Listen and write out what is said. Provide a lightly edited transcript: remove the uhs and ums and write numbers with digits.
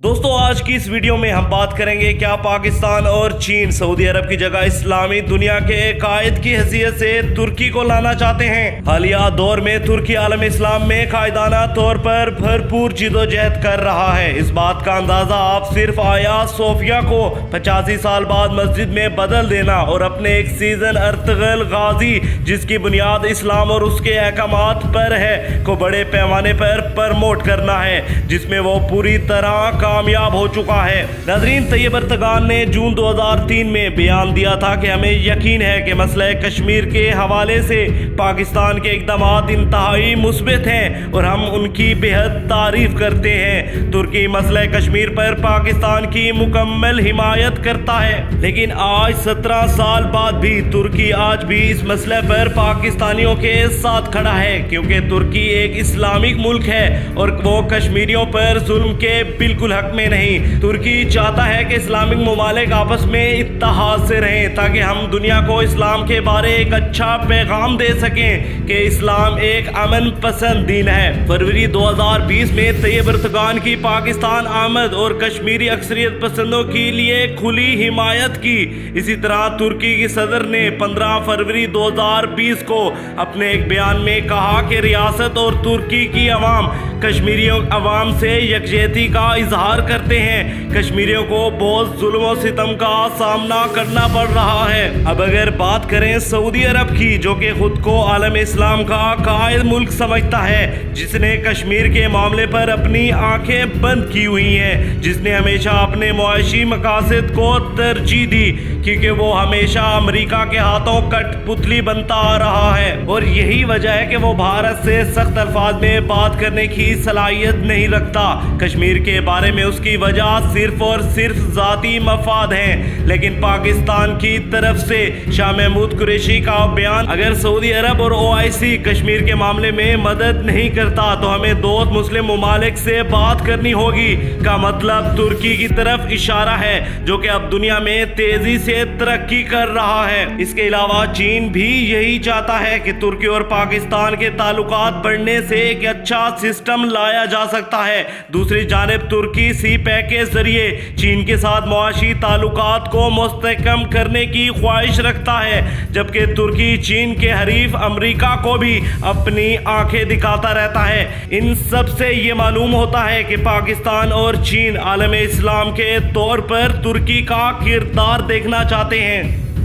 दोस्तों आज की इस वीडियो में हम बात करेंगे क्या पाकिस्तान और चीन सऊदी अरब की जगह इस्लामी दुनिया के कायद की हैसियत से तुर्की को लाना चाहते हैं। हालिया दौर में तुर्की आलम इस्लाम में कायदाना तौर पर भरपूर जिदोजहद कर रहा है। इस बात का अंदाजा आप सिर्फ आया सोफिया को 85 साल बाद मस्जिद में बदल देना और अपने एक सीजन अर्तगल गाजी जिसकी बुनियाद इस्लाम और उसके अहकामात पर है को बड़े पैमाने पर प्रमोट करना है, जिसमें वो पूरी तरह कामयाब हो चुका है। नाज़रीन, तैयब अर्दगान ने जून 2003 में बयान दिया था कि हमें यकीन है कि मसला कश्मीर के हवाले से पाकिस्तान के इक़दामात इंतहाई मुस्बित हैं और हम उनकी बेहद तारीफ करते हैं। तुर्की मसला कश्मीर पर पाकिस्तान की मुकम्मल हिमायत करता है, लेकिन आज 17 साल बाद भी तुर्की आज भी इस मसले पर पाकिस्तानियों के साथ खड़ा है, क्योंकि तुर्की एक इस्लामिक मुल्क है और वो कश्मीरियों पर जुल्म के बिल्कुल हक में नहीं। तुर्की चाहता है कि इस्लामिक ममालिक आपस में इत्तेहाद से रहें ताकि हम दुनिया को इस्लाम के बारे एक अच्छा पैगाम दे सकें कि इस्लाम एक अमन पसंद दीन है। फरवरी 2020 में तैयब अर्दगान की पाकिस्तान आमद और कश्मीरी अक्सरियत पसंदों के लिए खुली हिमायत की। इसी तरह तुर्की की सदर ने 15 फरवरी 2020 को अपने एक बयान में कहा कि रियासत और तुर्की की अवाम कश्मीरियों अवाम से यकजहती का इजहार करते हैं। कश्मीरियों को बहुत जुल्म और सितम का सामना करना पड़ रहा है। अब अगर बात करें सऊदी अरब की, जो कि खुद को आलम इस्लाम का कायद मुल्क समझता है, जिसने कश्मीर के मामले पर अपनी आंखें बंद की हुई हैं, जिसने हमेशा अपने मुआशी मकासद को तरजीह दी, क्योंकि वो हमेशा अमेरिका के हाथों कठपुतली बनता आ रहा है और यही वजह है कि वो भारत से सख्त अल्फाज में बात करने की सलाहियत नहीं रखता। कश्मीर के बारे में उसकी वजह सिर्फ और सिर्फ ज़ाती मफाद हैं, लेकिन पाकिस्तान की तरफ से शाह महमूद कुरैशी का बयान, अगर सऊदी अरब और OIC कश्मीर के मामले में मदद नहीं करता तो हमें दोस्त मुस्लिम ममालिक से बात करनी होगी, का मतलब तुर्की की तरफ इशारा है, जो कि अब दुनिया में तेजी से तरक्की कर रहा है। इसके अलावा चीन भी यही चाहता है कि तुर्की और पाकिस्तान के ताल्लुकात बढ़ने से एक अच्छा सिस्टम लाया जा सकता है। दूसरी जानिब तुर्की CPEC के जरिए चीन के साथ मुआशी ताल्लुकात को मुस्तहकम करने की ख्वाहिश रखता है, जबकि तुर्की चीन के हरीफ अमेरिका को भी अपनी आंखें दिखाता रहता है। इन सब से ये मालूम होता है कि पाकिस्तान और चीन आलम इस्लाम के तौर पर तुर्की का किरदार देखना चाहते हैं।